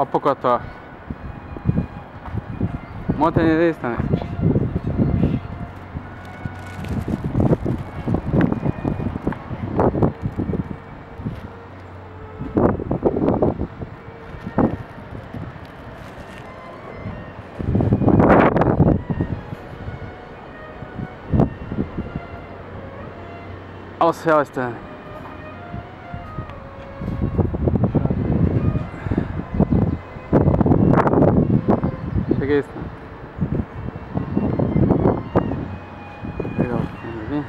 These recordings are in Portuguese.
Ó o Pocotó. Montanhista, né? Olha o céu, Stan. Cheguei, Stan. Legal, vamos ver.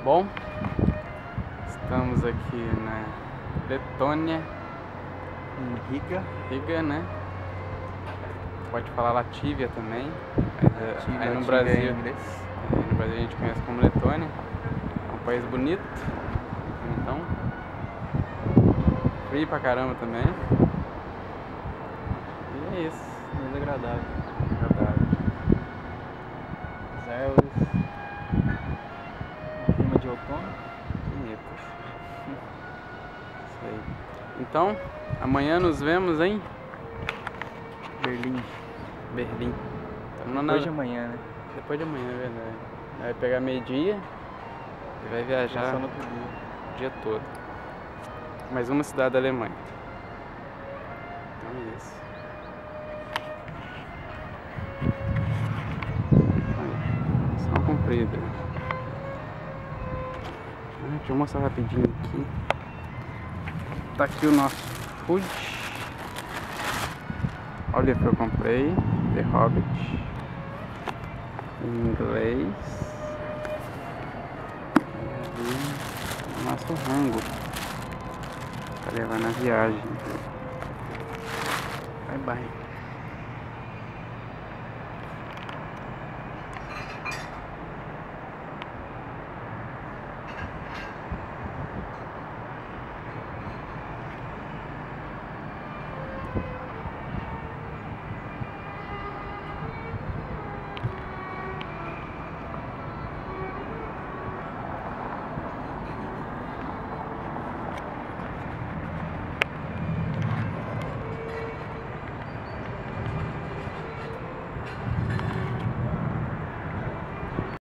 Bom, estamos aqui na Letônia, Em Riga, né? Pode falar Latívia também, mas aí no Latvia Brasil, é inglês. no Brasil a gente conhece como Letônia. É um país bonito, então frio pra caramba também. E é isso. Muito agradável. Agradável. As árvores. Um clima de outono. Bonitas. Isso aí. Então, amanhã nos vemos em Berlim. Berlim. Depois de amanhã, né? Depois de amanhã, é verdade. Vai pegar meio-dia e vai viajar Só no outro dia. o dia todo. Mais uma cidade da Alemanha. Então é isso. Aí, só uma comprida. Deixa eu mostrar rapidinho aqui. Tá aqui o nosso food. Olha o livro que eu comprei, The Hobbit, em inglês. E ali o nosso rango para levar na viagem. Bye bye.